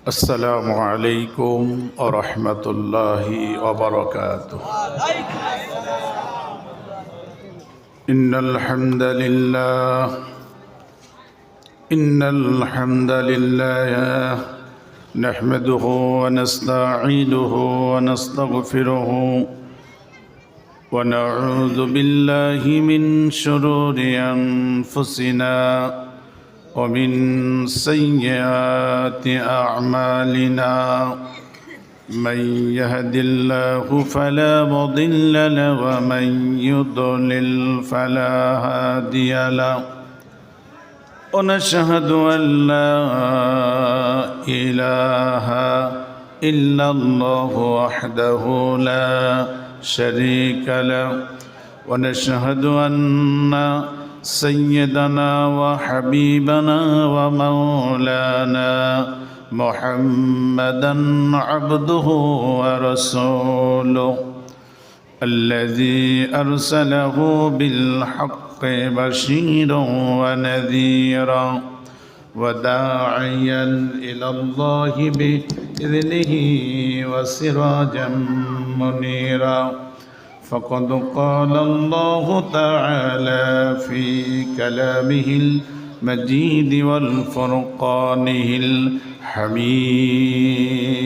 السلام عليكم ورحمة الله وبركاته. إن الحمد لله نحمده ونستعينه ونستغفره ونعوذ بالله من شرور أنفسنا ومن سيئات أعمالنا من يهد الله فلا مضل له ومن يضلل فلا هادي له ونشهد أن لا إله إلا الله وحده لا شريك له ونشهد أن سيدنا وحبيبنا ومولانا محمدا عبده ورسوله الذي أرسله بالحق بشيرا ونذيرا وداعيا إلى الله بإذنه وسراجا منيرا فقد قال الله تعالى في كلامه المجيد والفرقانه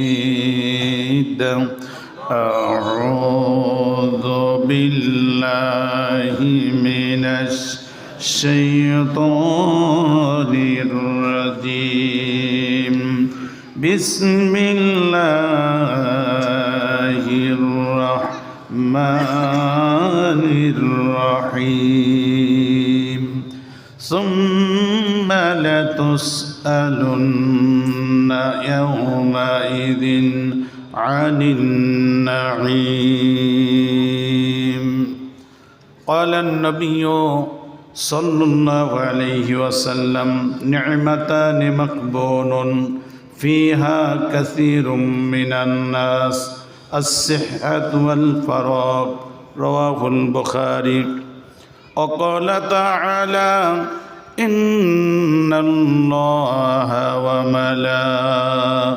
الحميد أعوذ بالله من الشيطان الرجيم بسم الله الرحمن الرحيم ثم لتسألن يومئذ عن النعيم. قال النبي صلى الله عليه وسلم نعمتان مقبول فيها كثير من الناس الصحة والفراغ رواه البخاري. وقال تعالى إن الله وملائكته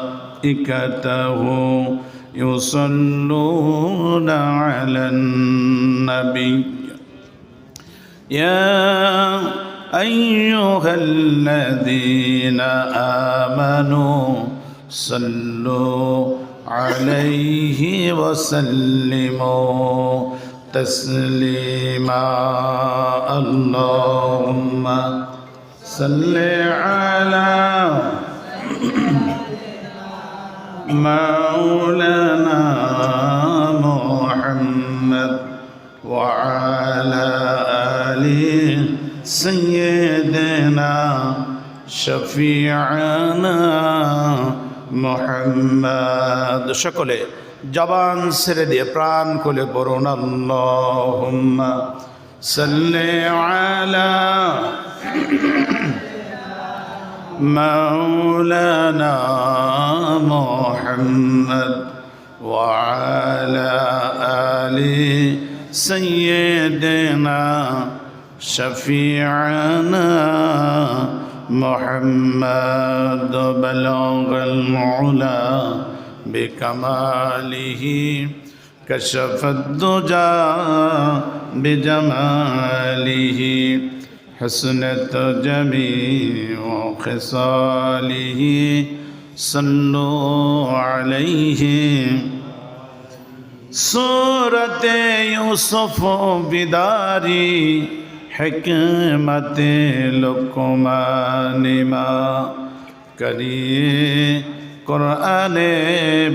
يصلون على النبي يا أيها الذين آمنوا صلوا عليه وسلموا تسليما. اللهم صل على مولانا محمد وعلى آل سيدنا شفيعنا মোহাম্মদ। সকলে জবান ছেড়ে দিয়ে প্রাণ খুলে পড়ুন আল্লাহুম্মা সাল্লি আলা মাওলানা মুহাম্মদ ওয়া আলা আলি সাইয়্যিদিনা শাফি'ানা محمد بلغ العلا بكماله كشف الدجى بجماله حسنت جميع خصاله صلوا عليه. سورة يوسف بداري حکمت لقمان ما کریے قرآن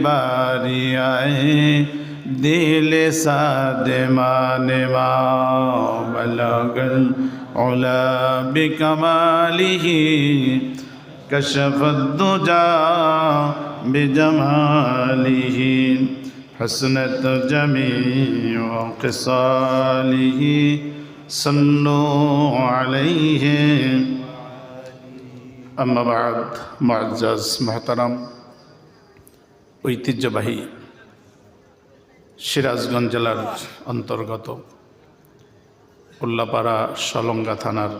باری آئے دل سادمان ما بلغ العلا بکماله کشف الدجى بجماله حسنت جميع خصاله صلوا عليه. أما بعد معزز محترم ঐতিহ্যবাহী সিরাজগঞ্জ জেলার অন্তর্গত উল্লাপাড়া সলঙ্গা থানার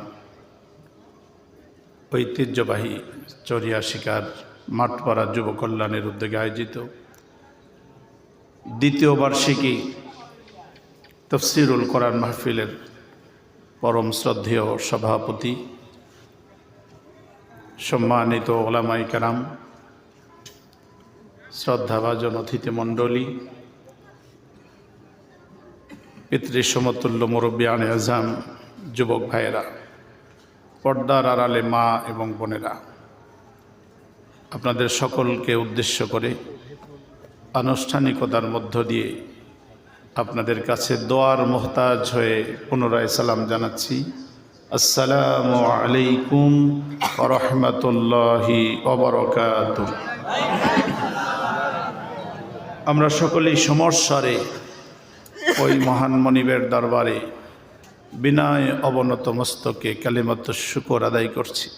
ঐতিহ্যবাহী চরিয়া শিকার মাঠপাড়া যুব কল্যাণের উদ্যোগে আয়োজিত দ্বিতীয় বার্ষিকী তাফসীরুল কোরআন মাহফিলের পরম শ্রদ্ধেয় সভাপতি, সম্মানিত ওলামায়ে কেরাম, শ্রদ্ধাভাজন অতিথিমণ্ডলী, পিতৃসমতুল্য মুরব্বিয়ানে আজম, যুবক ভাইয়েরা, পর্দার আড়ালে মা এবং বোনেরা, আপনাদের সকলকে উদ্দেশ্য করে আনুষ্ঠানিকতার মধ্য দিয়ে আপনাদের কাছে দোয়ার মোহতাজ হয়ে পুনরায় সালাম জানাচ্ছি। আসসালামু আলাইকুম ওয়া রাহমাতুল্লাহি ওয়া বারাকাতুহু। আমরা সকলেই সমস্বরে ওই মহান মনিবের দরবারে বিনয় অবনত মস্তকে কালিমাতুশ শুকর আদায় করছি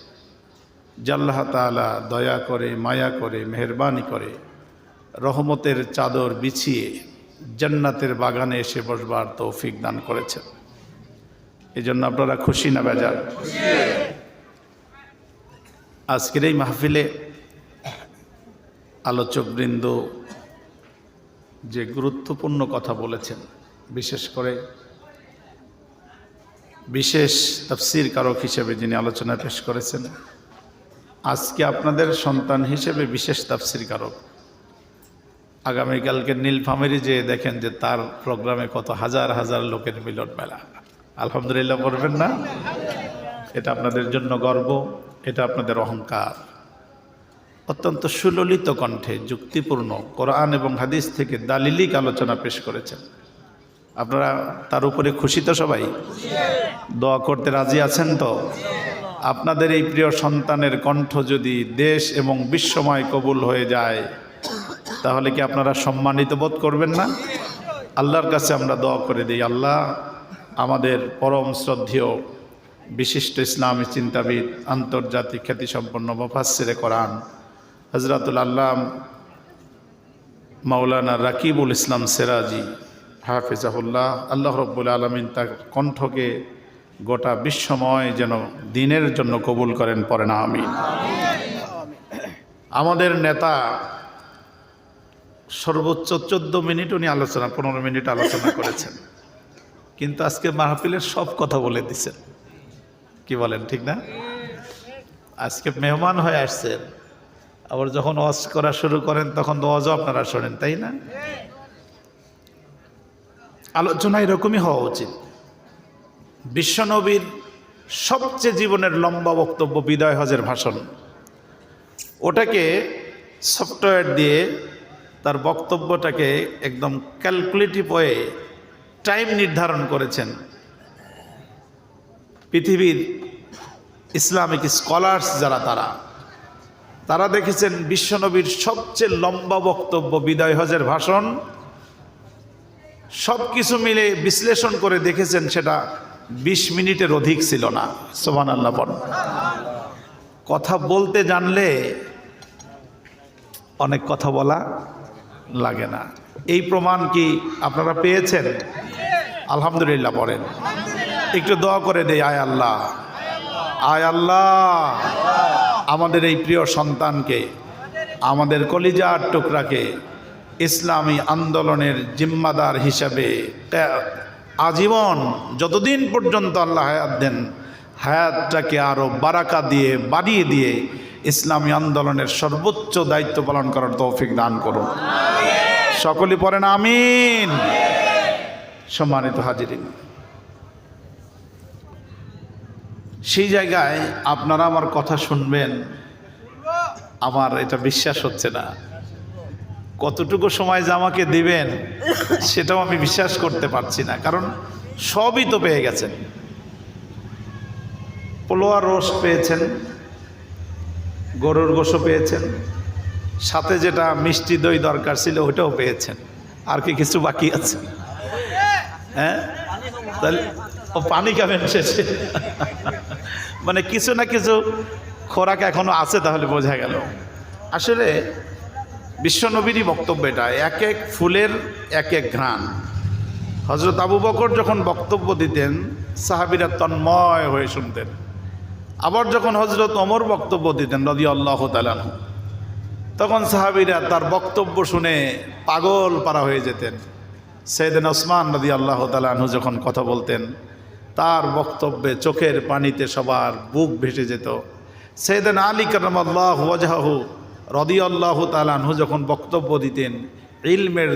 যে আল্লাহ তাআলা দয়া করে, মায়া করে, মেহেরবানি করে রহমতের চাদর বিছিয়ে জান্নাতের বাগানে এসে বসবার তৌফিক দান করেছেন। এই জন্য আপনারা খুশি না বেজার? আজকের এই মাহফিলে আলোচকবৃন্দ যে গুরুত্বপূর্ণ কথা বলেছেন, বিশেষ করে বিশেষ তাফসীর কারক হিসেবে যিনি আলোচনা পেশ করেছেন, আজকে আপনাদের সন্তান হিসেবে বিশেষ তাফসীর কারক। আগামীকালকে নীলফামারী যে দেখেন যে তার প্রোগ্রামে কত হাজার হাজার লোকের মিলন মেলা, আলহামদুলিল্লাহ বলবেন না? এটা আপনাদের জন্য গর্ব, এটা আপনাদের অহংকার। অত্যন্ত সুললিত কণ্ঠে যুক্তিপূর্ণ কোরআন এবং হাদিস থেকে দালিলিক আলোচনা পেশ করেছেন। আপনারা তার উপরে খুশি তো? সবাই দোয়া করতে রাজি আছেন তো? আপনাদের এই প্রিয় সন্তানের কণ্ঠ যদি দেশ এবং বিশ্বময় কবুল হয়ে যায়, তাহলে কি আপনারা সম্মানিত বোধ করবেন না? আল্লাহর কাছে আমরা দোয়া করে দিই, আল্লাহ আমাদের পরম শ্রদ্ধেয় বিশিষ্ট ইসলামী চিন্তাবিদ, আন্তর্জাতিক খ্যাতিসম্পন্ন মুফাসসিরে কোরআন হযরতুল আল্লাম মাওলানা রাকিবুল ইসলাম সিরাজি হাফিজাহুল্লাহ, আল্লাহ রাব্বুল আলামিন তার কণ্ঠকে গোটা বিশ্বময় যেন দ্বীনের জন্য কবুল করেন, পড়েন আমিন। আমাদের নেতা সর্বোচ্চ 14 মিনিট উনি আলোচনা, 15 মিনিট আলোচনা করেছেন, কিন্তু আজকে মাহফিলের সব কথা বলে দিছেন। কি বলেন, ঠিক না? আজকে মেহমান হয়ে আসছেন, আবার যখন ওয়াজ করা শুরু করেন তখন তো ওয়াজও আপনারা শোনেন, তাই না? আলোচনা এরকমই হওয়া উচিত। বিশ্বনবীর সবচেয়ে জীবনের লম্বা বক্তব্য বিদায় হজের ভাষণ, ওটাকে সফটওয়্যার দিয়ে তার বক্তব্যটাকে একদম ক্যালকুলেটিভ ওয়ে টাইম নির্ধারণ করেছেন। পৃথিবীর ইসলামিক স্কলার্স যারা, তারা দেখেছেন বিশ্বনবীর সবচেয়ে লম্বা বক্তব্য বিদায় হজের ভাষণ, সব কিছু মিলে বিশ্লেষণ করে দেখেছেন সেটা 20 মিনিটের অধিক ছিল না। সুবহানাল্লাহ বলেন। কথা বলতে জানলে অনেক কথা বলা লাগে না। এই প্রমাণ কি আপনারা পেয়েছেন? আলহামদুলিল্লাহ বলেন। একটু দোয়া করে দেই, আয় আল্লাহ, আয় আল্লাহ, আমাদের এই প্রিয় সন্তানকে, আমাদের কলিজার টুকরাকে ইসলামী আন্দোলনের জিম্মাদার হিসাবে আজীবন যতদিন পর্যন্ত আল্লাহ হায়াত দেন, হায়াতটাকে আরও বারাকা দিয়ে, বাড়িয়ে দিয়ে ইসলামী আন্দোলনের সর্বোচ্চ দায়িত্ব পালন করার তৌফিক দান করুন। সকলে পড়েন আমিন। সম্মানিত হাজিরিন, সেই জায়গায় আপনারা আমার কথা শুনবেন, আমার এটা বিশ্বাস হচ্ছে না। কতটুকু সময় যে আমাকে দিবেন সেটাও আমি বিশ্বাস করতে পারছি না, কারণ সবই তো পেয়ে গেছেন। পোলোয়ার রস পেয়েছেন, গরুর গোশও পেয়েছেন, সাথে যেটা মিষ্টি দই দরকার ছিল ওইটাও পেয়েছেন। আর কি কিছু বাকি আছে? হ্যাঁ, তাহলে ও পানি খাবেন শেষে। মানে কিছু না কিছু খোরাক এখনো আছে, তাহলে বোঝা গেল। আসলে বিশ্বনবীরই বক্তব্য এটা, এক এক ফুলের এক এক ঘ্রাণ। হযরত আবু বকর যখন বক্তব্য দিতেন সাহাবীরা তন্ময় হয়ে শুনতেন। আবার যখন হযরত ওমর বক্তব্য দিতেন রাদিয়াল্লাহু তাআলা আনহু, তখন সাহাবীরা তার বক্তব্য শুনে পাগল পারা হয়ে যেতেন। সাইয়েদনা ওসমান রাদিয়াল্লাহু তাআলা আনহু যখন কথা বলতেন, তার বক্তব্যে চোখের পানিতে সবার বুক ভেসে যেত। সাইয়েদনা আলী কারামাল্লাহু ওয়াজহাহু রাদিয়াল্লাহু তাআলা আনহু যখন বক্তব্য দিতেন, ইলমের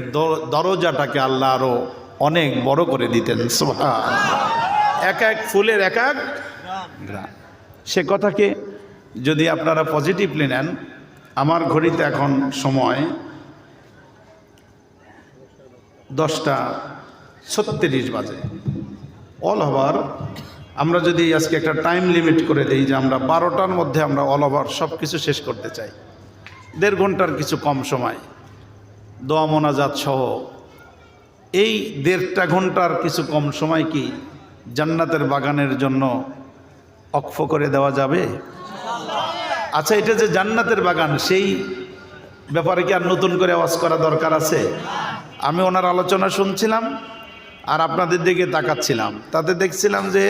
দরজাটাকে আল্লাহ আরো অনেক বড় করে দিতেন। সুবহানাল্লাহ। এক এক ফুলের এক এক গ্রাম। সে কথাকে যদি আপনারা পজিটিভলি নেন, আমার ঘড়িতে এখন সময় 10:36 বাজে। অল ওভার আমরা যদি আজকে একটা টাইম লিমিট করে দিই যে আমরা 12টার মধ্যে আমরা অল ওভার সব কিছু শেষ করতে চাই, 1.5 ঘন্টার কিছু কম সময়, দোয়া মোনাজাত সহ এই 1.5 ঘন্টার কিছু কম সময় কি জান্নাতের বাগানের জন্য অক্ষ করে দেওয়া যাবে? আচ্ছা, এটা যে জান্নাতের বাগান, সেই ব্যাপারে কি আর নতুন করে আওয়াজ করা দরকার আছে? আমি ওনার আলোচনা শুনছিলাম আর আপনাদের দিকে তাকাচ্ছিলাম, তাতে দেখছিলাম যে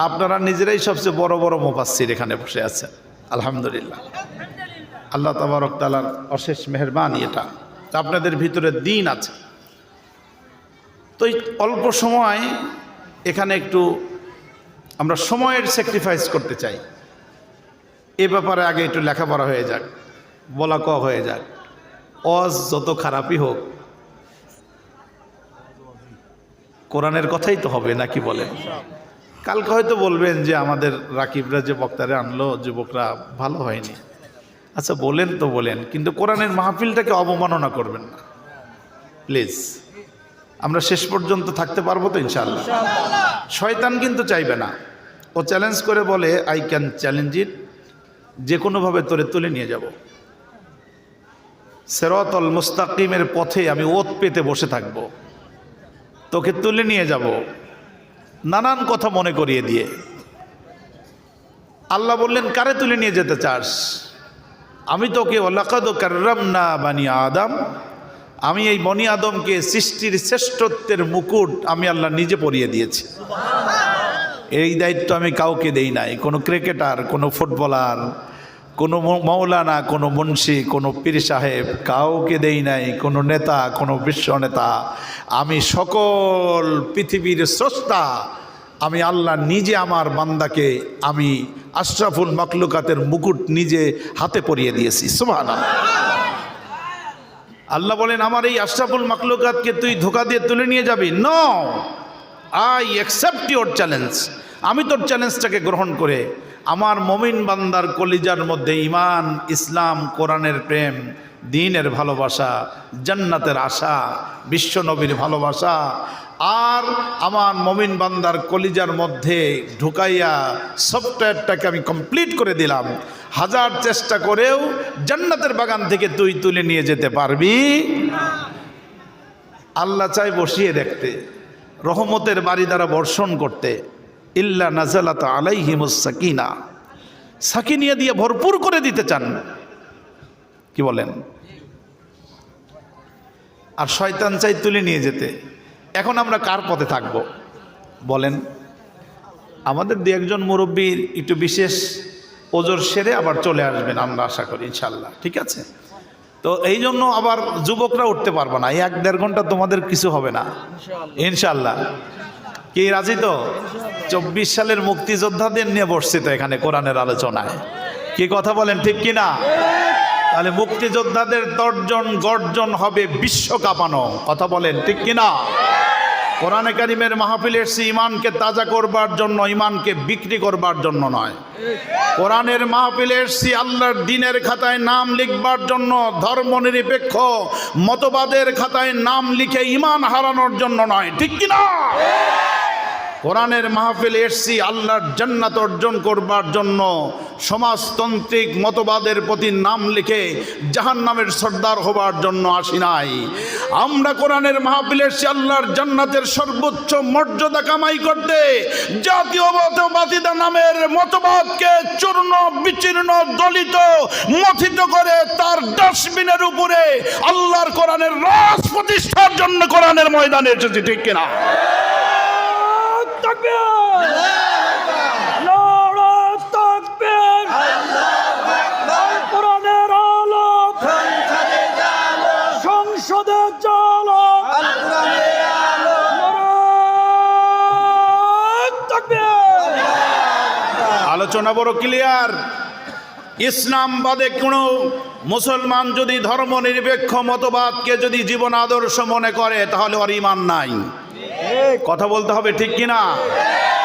আপনারা নিজেরাই সবচেয়ে বড় বড় মুফাসসির এখানে বসে আছেন। আলহামদুলিল্লাহ, আল্লাহ তাবারক তাআলার অশেষ মেহেরবানি। এটা আপনাদের ভিতরে দিন আছে। তো এই অল্প সময় এখানে একটু আমরা সময়ের স্যাক্রিফাইস করতে চাই। এ ব্যাপারে আগে একটু লেখাপড়া হয়ে যাক, বলা ক হয়ে যাক। ওয়াজ যত খারাপই হোক, কোরআনের কথাই তো হবে, নাকি বলেন? কালকে হয়তো বলবেন যে আমাদের রাকিবরা যে বক্তারে আনলো যুবকরা ভালো হয়নি। আচ্ছা বলেন তো বলেন, কিন্তু কোরআনের মাহফিলটাকে অবমাননা করবেন না প্লিজ। আমরা শেষ পর্যন্ত থাকতে পারবো তো ইনশাআল্লাহ? শয়তান কিন্তু চাইবে না, ও চ্যালেঞ্জ করে বলে আই ক্যান চ্যালেঞ্জ ইট, যে কোনোভাবে তোরে তুলে নিয়ে যাব। সিরাতাল মুস্তাকিমের পথে আমি ওত পেতে বসে থাকব, তোকে তুলে নিয়ে যাব নানান কথা মনে করিয়ে দিয়ে। আল্লাহ বললেন কারে তুলে নিয়ে যেতে চাস? আমি তোকে ওয়ালাকাদ কাররামনা বানি আদম, আমি এই বনি আদমকে সৃষ্টির শ্রেষ্ঠত্বের মুকুট আমি আল্লাহ নিজে পরিয়ে দিয়েছি। এই দায়িত্ব আমি কাউকে দেই নাই, কোনো ক্রিকেটার, কোনো ফুটবলার, কোনো মৌলানা, কোনো মুন্সি, কোনো পীর সাহেব, কাউকে দেই নাই, কোনো নেতা, কোনো বিশ্ব নেতা। আমি সকল পৃথিবীর স্রষ্টা, আমি আল্লাহ নিজে আমার বান্দাকে আমি আশরাফুল মাখলুকাতের মুকুট নিজে হাতে পরিয়ে দিয়েছি। সুবহানাল্লাহ। আল্লাহ বলেন আমার এই আশরাফুল মাখলুকাতকে তুই ধোঁকা দিয়ে তুলে নিয়ে যাবি? No, I accept your challenge. আমি তোর চ্যালেঞ্জটাকে গ্রহণ করে আমার মমিন বান্দার কলিজার মধ্যে ঈমান, ইসলাম, কোরআনের প্রেম, দ্বীনের ভালোবাসা, জান্নাতের আশা, বিশ্বনবীর ভালোবাসা আর আমার মমিন বান্দার কলিজার মধ্যে ঢুকাইয়া সফটওয়্যারটাকে আমি কমপ্লিট করে দিলাম। হাজার চেষ্টা করেও জান্নাতের বাগান থেকে তুই তুলে নিয়ে যেতে পারবি? আল্লাহ চাই বসিয়ে দেখতে, রহমতের বাড়ি দ্বারা বর্ষণ করতে। ইল্লা নাজালাত আলাইহিমুস সাকিনা, সাকিনিয়া দিয়ে ভরপুর করে দিতে চান। কি বলেন? আর শয়তান চাই তুলে নিয়ে যেতে। এখন আমরা কার পথে থাকব বলেন? আমাদের দু একজন মুরব্বীর একটু বিশেষ ওজর সেরে আবার চলে আসবেন আমরা আশা করি ইনশাল্লাহ, ঠিক আছে? তো এই জন্য আবার যুবকরা উঠতে পারবো না, 1-1.5 ঘন্টা তোমাদের কিছু হবে না ইনশাল্লাহ। কি রাজি তো? 24 সালের মুক্তিযোদ্ধাদের নিয়ে বসছি তো এখানে কোরআনের আলোচনায়। কি কথা বলেন, ঠিক কিনা? তাহলে মুক্তিযোদ্ধাদের তর্জন গর্জন হবে বিশ্ব কাঁপানো। কথা বলেন, ঠিক কিনা? কোরআনে কারিমের মাহফিলে এসেছি ইমানকে তাজা করবার জন্য, ইমানকে বিক্রি করবার জন্য নয়। কোরআনের মাহফিলে এসেছি আল্লাহর দ্বীনের খাতায় নাম লিখবার জন্য, ধর্ম নিরপেক্ষ মতবাদের খাতায় নাম লিখে ইমান হারানোর জন্য নয়, ঠিক কিনা? কোরআনের মাহফিলে এসেছি আল্লাহর জান্নাত অর্জন করবার জন্য, সমাজতান্ত্রিক মতবাদের প্রতি নাম লিখে জাহান্নামের সর্দার হবার জন্য আসি নাই। আমরা কোরআনের মাহফিলে এসেছি আল্লাহর জান্নাতের সর্বোচ্চ মর্যাদা কামাই করতে, জাতীয়তাবাদী নামের মতবাদকে চূর্ণ বিচীর্ণ দলিত মথিত করে তার ডাস্টবিনের উপরে আল্লাহর কোরআনের রাজ প্রতিষ্ঠার জন্য কোরআনের ময়দানে এসেছি, ঠিক কিনা? কোরআনের আলো আলোচনা বড় ক্লিয়ার। ইসলাম বাদে কোনো মুসলমান যদি ধর্ম নিরপেক্ষ মতবাদকে যদি জীবন আদর্শ মনে করে তাহলে ওর ঈমান নাই। কথা বলতে হবে ঠিক কিনা?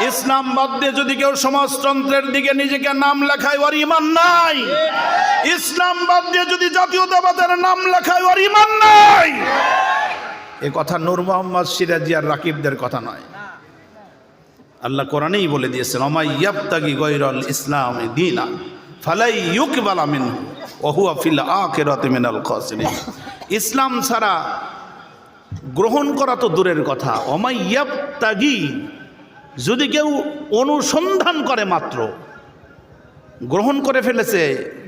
ইসলাম বাদ দিয়ে যদি কেউ সমাজতন্ত্রের দিকে নিজেকে নাম লেখায় ওর ঈমান নাই। ইসলাম বাদ দিয়ে যদি জাতীয়তাবাদের নাম লেখায় ওর ঈমান নাই। এ কথা নূর মোহাম্মদ সিরাজি আর রাকিবদের কথা নয়, আল্লাহ কোরআনেই বলে দিয়েছেন, ওমা ইয়াবতাগি গায়রাল ইসলামি দীনান ফালাই ইউকবালা মিনহু ওয়া হুয়া ফিল আখিরাতি মিনাল খাসিরিন। ইসলাম ছাড়া গ্রহণ করা তো দূরের কথা, ওমা ইয়াবতাগি, যদি কেউ অনুসন্ধান করে মাত্র, গ্রহণ করে ফেলেছে,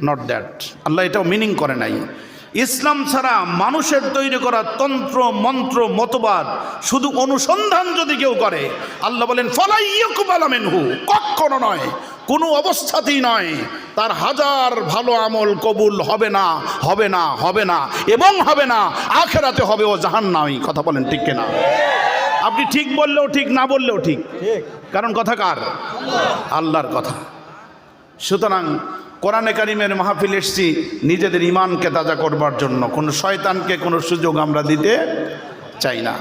নট দ্যাট, আল্লাহ এটাও মিনিং করে নাই। ইসলাম ছাড়া মানুষের তৈরি করা তন্ত্র মন্ত্র মতবাদ শুধু অনুসন্ধান যদি কেউ করে, আল্লাহ বলেন ফালাই ইউকবালা মিনহু, কখনো নয়, কোনো অবস্থাতেই নয়, তার হাজার ভালো আমল কবুল হবে না, হবে না, হবে না এবং হবে না, আখিরাতে হবে ও জাহান্নামী। কথা বলেন ঠিক কিনা? আপনি ঠিক বললেও ঠিক, না বললেও ঠিক, কারণ কথা কার? আল্লাহর কথা। সুতরাং কোরআনে কারিমের মাহফিল এসেছি নিজেদের ইমানকে তাজা করবার জন্য, কোনো শয়তানকে কোনো সুযোগ আমরা দিতে চাই না।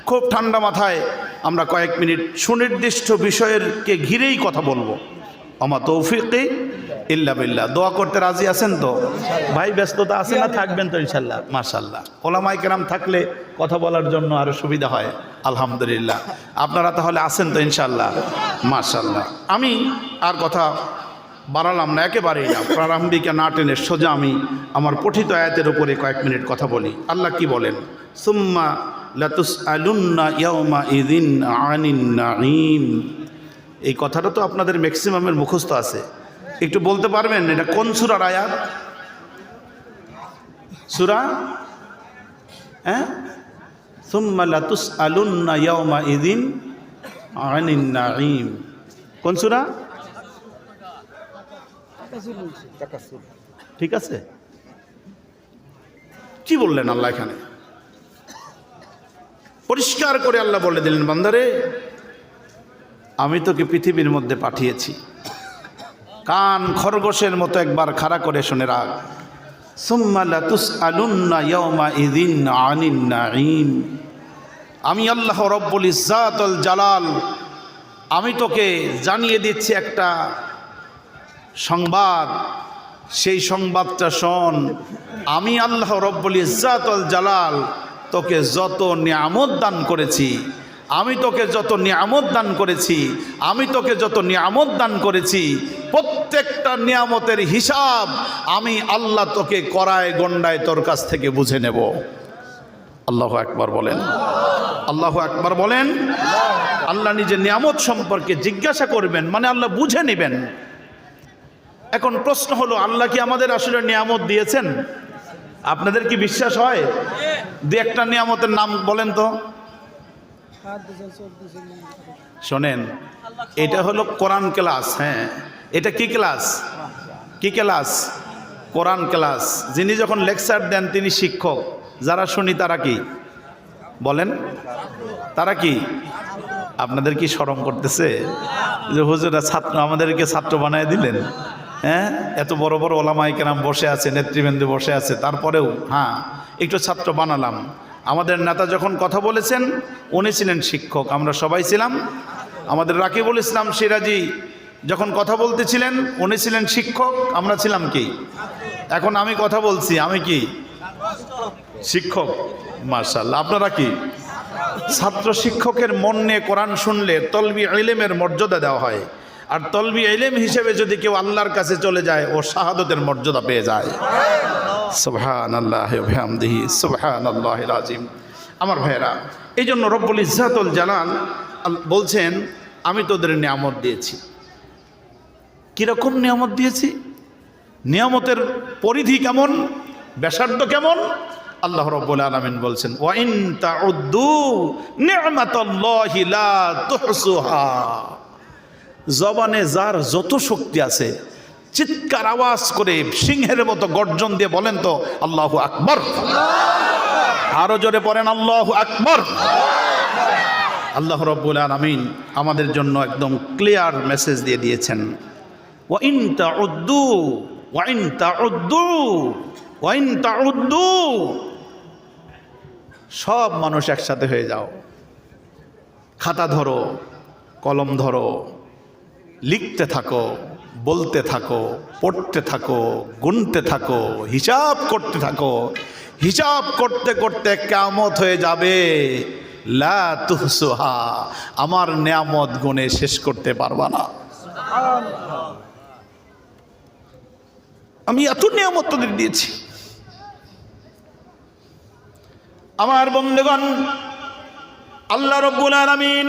খুব ঠান্ডা মাথায় আমরা কয়েক মিনিট সুনির্দিষ্ট বিষয়েরকে ঘিরেই কথা বলবো। আমা তৌফিকি ইল্লা বিল্লাহ। দোয়া করতে রাজি আছেন তো? ভাই ব্যস্ততা আছে না? থাকবেন তো ইনশাল্লাহ? মাশাল্লাহ, ওলামায়ে কেরাম থাকলে কথা বলার জন্য আরো সুবিধা হয়। আলহামদুলিল্লাহ, আপনারা তাহলে আছেন তো ইনশাল্লাহ? মাশাল্লাহ। আমি আর কথা বাড়ালাম না, একেবারেই না, প্রারম্ভিকা না টেনে সোজা আমি আমার পঠিত আয়াতের উপরে কয়েক মিনিট কথা বলি। আল্লাহ কি বলেন? সুম্মা লাতুসআলুন্না ইয়াওমা ইযিন আনিন নাঈম। এই কথাটা তো আপনাদের ম্যাক্সিমামের মুখস্থ আছে, একটু বলতে পারবেন এটা কোন সূরার আয়াত? সূরা সুম্মা লাতুসআলুন্না ইয়াওমা ইযিন আনিন নাঈম। কোন সূরা? ঠিক আছে, কি বললেন আল্লাহ এখানে? পরিষ্কার করে আল্লাহ বলে দিলেন, বান্দারে আমি তোকে পৃথিবীর মধ্যে পাঠিয়েছি, কান খরগোশের মতো একবার খাড়া করে শুনে রাখ। সুম্মা লাতুসআলুন্না ইয়াওমা ইযিন আনিন নাঈম। আমি আল্লাহ রব্বুল ইজ্জাতুল জালাল আমি তোকে জানিয়ে দিচ্ছি একটা সংবাদ, সেই সংবাদটা শোন। আমি আল্লাহ রব্বুল ইজ্জাতুল জালাল তোকে যত নিয়ামত দান করেছি, আমি তোকে যত নিয়ামত দান করেছি, আমি তোকে যত নিয়ামত দান করেছি, প্রত্যেকটা নিয়ামতের হিসাব আমি আল্লাহ তোকে করায় গন্ডায় তোর কাছ থেকে বুঝে নেব। আল্লাহু আকবার বলেন, আল্লাহু আকবার বলেন। আল্লাহ নিজের নিয়ামত সম্পর্কে জিজ্ঞাসা করবেন, মানে আল্লাহ বুঝে নেবেন। এখন প্রশ্ন হলো, আল্লাহ কি আমাদের আসলে নিয়ামত দিয়েছেন? আপনাদের কি বিশ্বাস হয়? দু একটা নিয়ামতের নাম বলেন তো। শোনেন, এটা হলো কোরআন ক্লাস। হ্যাঁ, এটা কি ক্লাস? কি ক্লাস? কোরআন ক্লাস। যিনি যখন লেকচার দেন তিনি শিক্ষক, যারা শুনি তারা কি বলেন? তারা কি? আপনাদের কি শরম করতেছে যে হুজুরা ছাত্র আমাদেরকে ছাত্র বানায় দিলেন? হ্যাঁ, এত বড় বড় ওলামায়ে কেরাম বসে আছে, নেতৃবৃন্দ বসে আছে, তারপরেও হ্যাঁ একটু ছাত্র বানালাম। আমাদের নেতা যখন কথা বলেছেন উনি ছিলেন শিক্ষক, আমরা সবাই ছিলাম। আমাদের রাকিবুল ইসলাম সিরাজি যখন কথা বলতেছিলেন উনি ছিলেন শিক্ষক, আমরা ছিলাম কি? এখন আমি কথা বলছি, আমি কি? শিক্ষক। মাশাআল্লাহ, আপনারা কি? ছাত্র। শিক্ষকের মন নিয়ে কোরআন শুনলে তলবি ইলমের মর্যাদা দেওয়া হয়, আর তলবি ইলম হিসেবে যদি কেউ আল্লাহর কাছে চলে যায় ও শাহাদতের মর্যাদা পেয়ে যায়। সুবহানাল্লাহি ওয়া বিহামদিহি সুবহানাল্লাহিল আযীম। আমার ভাইয়েরা, এই জন্য রব্বুল ইজ্জাতুল জালাল বলছেন আমি তোদের নিয়ামত দিয়েছি। কীরকম নিয়ামত দিয়েছি? নিয়ামতের পরিধি কেমন, ব্যাসার্ধ কেমন? আল্লাহ রাব্বুল আলামিন বলছেন, ওয়া ইন তাউদ্দু নি'মাতাল্লাহি লা তুহসুহা। জবানে যার যত শক্তি আছে চিৎকার আওয়াজ করে সিংহের মতো গর্জন দিয়ে বলেন তো আল্লাহু আকবার। আরো জোরে পড়েন আল্লাহু আকবার। আল্লাহ রাব্বুল আলামিন আমাদের জন্য একদম ক্লিয়ার মেসেজ দিয়ে দিয়েছেন, ওয়া ইন তাউদ্দু ওয়া ইন তাউদ্দু ওয়া ইন তাউদ্দু, সব মানুষ একসাথে হয়ে যাও, খাতা ধরো, কলম ধরো, লিখতে থাকো, বলতে থাকো, পড়তে থাকো, গুনতে থাকো, হিসাব করতে থাকো। হিসাব করতে করতে কিয়ামত হয়ে যাবে, লা তুহসুহা, আমার নিয়ামত গুণে শেষ করতে পারবা না। আমি এত নিয়ামত তোদের দিয়েছি। আমার বন্ধুগণ, আল্লাহ রাব্বুল আলামিন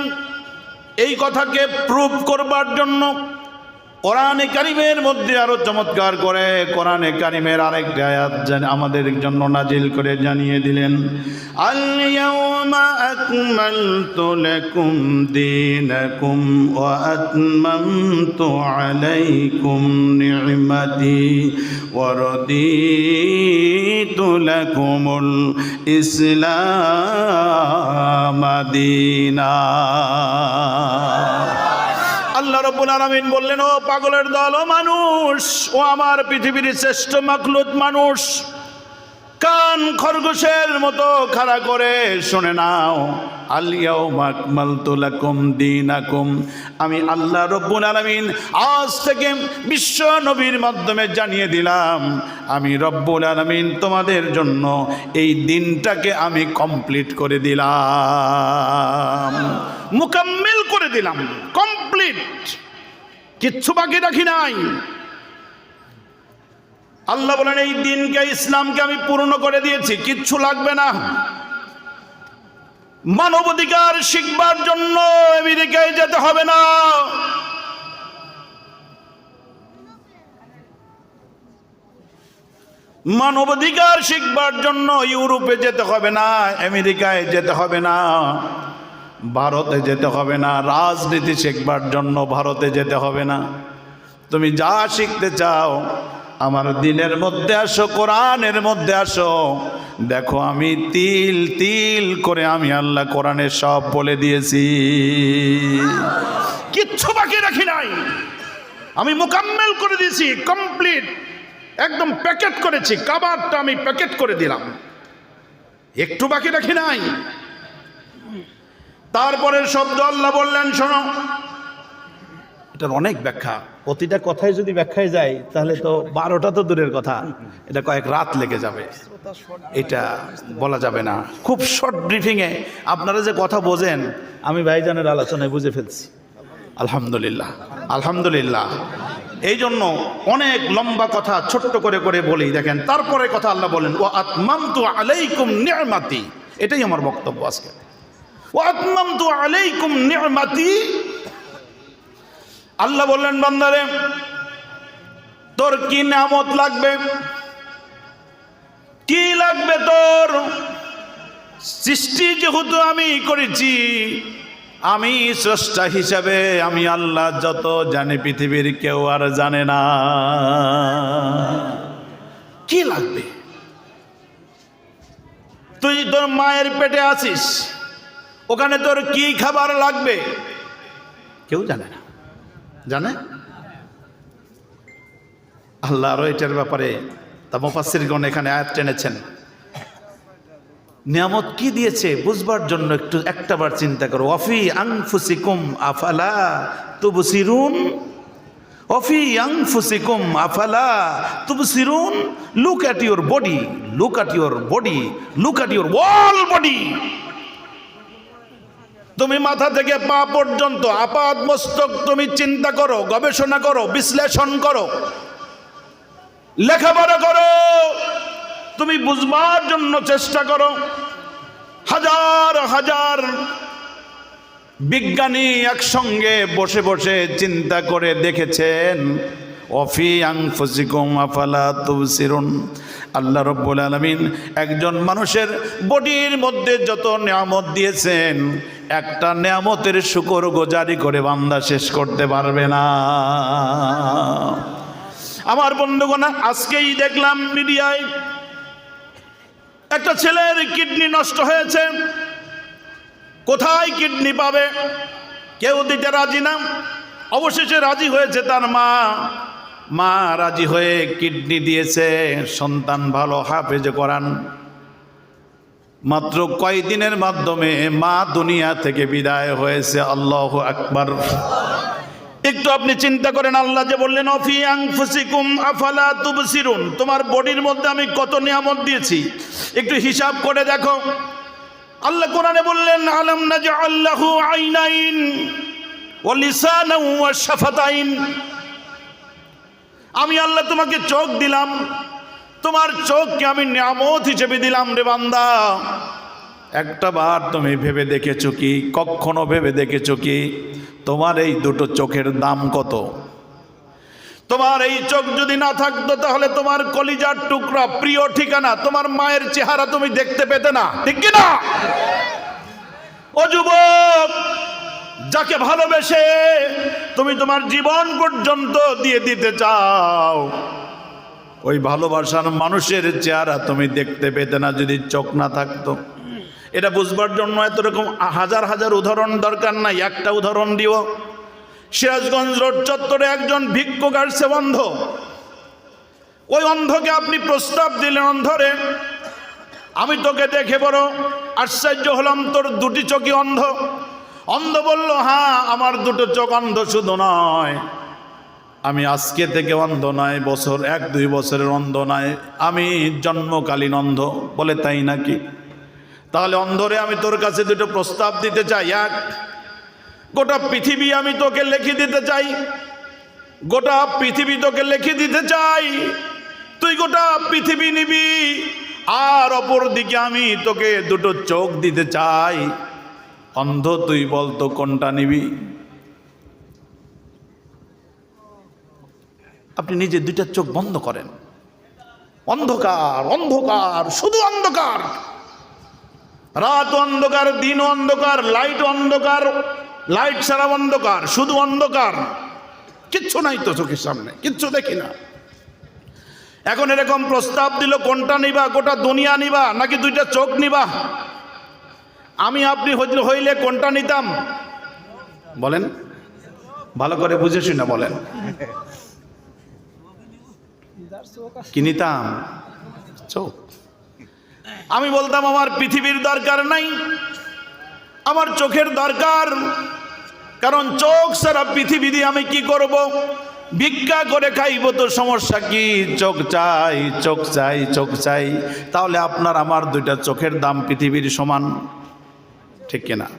এই কথাকে প্রুভ করবার জন্য কোরআনে কারিমের মধ্যে আরো চমৎকার করে কোরআনে কারিমের আরেকটা আয়াত আমাদের জন্য নাজিল করে জানিয়ে দিলেন, আল ইয়াউমা আকমালতু লাকুম দীনাকুম ওয়া আতমামতু আলাইকুম নি'মাতি ওয়া রাদিতু লাকুমুল ইসলাম দীনা। আল্লাহ রাব্বুল আলামিন বললেন, ও পাগলের দল, ও মানুষ, ও আমার পৃথিবীর শ্রেষ্ঠ মাখলুক মানুষ, কান খরগোশের মতো খাড়া করে শুনে নাও। আল ইয়াউমা আকমালতু লাকুম দীনাকুম, আমি আল্লাহ রাব্বুল আলামিন আজ থেকে বিশ্ব নবীর মাধ্যমে জানিয়ে দিলাম, আমি রব্বুল আলামিন তোমাদের জন্য এই দিনটাকে আমি কমপ্লিট করে দিলাম, মুকাম্মিল করে দিলাম, কমপ্লিট, কিচ্ছু বাকি রাখি নাই। আল্লাহ বলেন, এই দিনকে, ইসলামকে আমি পূর্ণ করে দিয়েছি, কিচ্ছু লাগবে না। মানবাধিকার শিখবার জন্য আমেরিকায় যেতে হবে না, মানবাধিকার শিখবার জন্য ইউরোপে যেতে হবে না, আমেরিকায় যেতে হবে না, ভারতে যেতে হবে না, রাজনীতি শিখবার জন্য ভারতে যেতে হবে না। তুমি যা শিখতে চাও আমার দিনের মধ্যে আসো, কোরআনের মধ্যে আসো, দেখো আমি তিল তিল করে আমি আল্লাহ কোরআনে সব বলে দিয়েছি, কিচ্ছু বাকি রাখি নাই, আমি মুকাম্মেল করে দিয়েছি, কমপ্লিট, একদম প্যাকেট করেছি, কাবারটা আমি প্যাকেট করে দিলাম, একটু বাকি রাখি নাই। তারপরের শব্দ আল্লাহ বললেন, শোনো, এটার অনেক ব্যাখ্যা, প্রতিটা কথায় যদি ব্যাখ্যায় যায় তাহলে তো 12টা তো দূরের কথা, এটা কয়েক রাত লেগে যাবে, এটা বলা যাবে না। খুব শর্ট ব্রিফিংয়ে আপনারা যে কথা বোঝেন, আমি ভাইজানের আলোচনায় বুঝে ফেলছি, আলহামদুলিল্লাহ, আলহামদুলিল্লাহ। এই জন্য অনেক লম্বা কথা ছোট্ট করে করে বলি। দেখেন, তারপরে কথা আল্লাহ বলেন, ওয়া আতমামতু আলাইকুম নি'মাতি, এটাই আমার বক্তব্য আজকে। ওয়া আতমামতু আলাইকুম নি'মাতি, আল্লাহ বললেন, বান্দারে তোর কি নিয়ামত লাগবে, কি লাগবে তোর? সৃষ্টি যেহেতু আমি করেছি, আমি স্রষ্টা হিসাবে আমি আল্লাহ যত জানি পৃথিবীর কেউ আর জানে না। কি লাগবে? তুই তোর মায়ের পেটে আছিস, ওখানে তোর কি খাবার লাগবে কেউ জানে না, জানে আল্লাহ। আরো এটার ব্যাপারে তা মুফাসসিরগণ এখানে আয়াত টেনেছেন, নিয়ামত কি দিয়েছে বুঝবার জন্য একটু একটাবার চিন্তা করো। ওয়াফি আনফুসিকুম আফালা তুবসিরুন, ওয়াফি আনফুসিকুম আফালা তুবসিরুন, look at your body, look at your body, look at your whole body. তুমি মাথা থেকে পা পর্যন্ত আপাদ মস্তক তুমি চিন্তা করো, গবেষণা করো, বিশ্লেষণ করো, লেখাপড়া করো, তুমি বুঝবার জন্য চেষ্টা করো। হাজার হাজার বিজ্ঞানী একসঙ্গে বসে বসে চিন্তা করে দেখেছেন, ওয়াফি আনফুসিকুম আফালা তুবসিরুন, আল্লাহ রাব্বুল আলামিন একজন মানুষের বডির মধ্যে যত নিয়ামত দিয়েছেন, একটা নিয়ামতের শুকরগুজারি করে বান্দা শেষ করতে পারবে না। আমার বন্ধুগণ, আজকেই দেখলাম মিডিয়ায় একটা ছেলের কিডনি নষ্ট হয়েছে, কোথায় কিডনি পাবে কেউ দিতে রাজি না, অবশেষে রাজি হয়েছে তার মা। মা রাজি হয়ে কিডনি দিয়েছে, সন্তান ভালো, হাফেজ কোরআন। মাত্র কয়দিনের মাধ্যমে মা দুনিয়া থেকে বিদায় হয়েছে। আল্লাহু আকবার। একটু আপনি চিন্তা করেন, আল্লাহ যে বললেন অফি আনফুসিকুম আফালা তুবসিরুন, তোমার বডির মধ্যে আমি কত নিয়ামত দিয়েছি একটু হিসাব করে দেখো। আল্লাহ কোরআনে বললেন আলাম নাজআল লাহু আইনাইন ওয়া লিসানান ওয়া শাফাতাইন, আমি আল্লাহ তোমাকে চোখ দিলাম, তোমার চোখকে আমি নিয়ামত হিসেবে দিলাম রে বান্দা। একটা বার তুমি ভেবে দেখেছো কি, কখনো ভেবে দেখেছো কি তোমার এই দুটো চোখের দাম কত? তোমার এই চোখ যদি না থাকতো তাহলে তোমার কলিজার টুকরা প্রিয় ঠিকানা তোমার মায়ের চেহারা তুমি দেখতে পেতে না, ঠিক কি না? ও যুবক, যাকে ভালোবেসে তুমি তোমার জীবন পর্যন্ত দিয়ে দিতে চাও, ওই ভালোবাসার মানুষের চেহারা তুমি দেখতে পেতে না যদি চোখ না থাকতো। এটা বুঝবার জন্য এত রকম হাজার হাজার উদাহরণ দরকার নাই, একটা উদাহরণ দিও। সিরাজগঞ্জ রোড চত্বরে একজন ভিক্ষুক আসছে, অন্ধ। ওই অন্ধকে আপনি প্রস্তাব দিলেন, অন্ধরে আমি তোকে দেখে বড় আশ্চর্য হলাম, তোর দুটি চোখই অন্ধ। অন্ধ বলল হ্যাঁ, আমার দুটো চোখ অন্ধ শুধু নয়, আমি আজকে থেকে অন্ধ নয়, বছর 1-2 বছরের অন্ধ নয়, আমি জন্মকালীন অন্ধ। বলে তাই নাকি? তাহলে অন্ধরে আমি তোর কাছে দুটো প্রস্তাব দিতে চাই। এক, গোটা পৃথিবী আমি তোকে লিখে দিতে চাই, গোটা পৃথিবী তোকে লিখে দিতে চাই, তুই গোটা পৃথিবী নিবি। আর অপর দিকে আমি তোকে দুটো চোখ দিতে চাই। অন্ধ, তুই বলতো কোনটা নিবি? আপনি নিজে দুইটা চোখ বন্ধ করেন, অন্ধকার অন্ধকার, শুধু অন্ধকার, রাত অন্ধকার, দিন অন্ধকার, লাইট অন্ধকার, লাইট ছাড়া অন্ধকার, শুধু অন্ধকার, কিচ্ছু নাই তো চোখের সামনে, কিচ্ছু দেখি না। এখন এরকম প্রস্তাব দিল, কোনটা নিবা? গোটা দুনিয়া নিবা নাকি দুইটা চোখ নিবা? আমি আপনি হইলে কোনটা নিতাম? বলেন, ভালো করে বুঝে শুনে বলেন, কি নিতাম? চোখ। আমি বলতাম আমার পৃথিবীর দরকার নাই, আমার চোখের দরকার। কারণ চোখ ছাড়া পৃথিবী দিয়ে আমি কি করব? ভিক্ষা করে খাইব তো সমস্যা কি? চোখ চাই, চোখ চাই, চোখ চাই। তাহলে আপনার আমার দুইটা চোখের দাম পৃথিবীর সমান, ঠিক কিনা?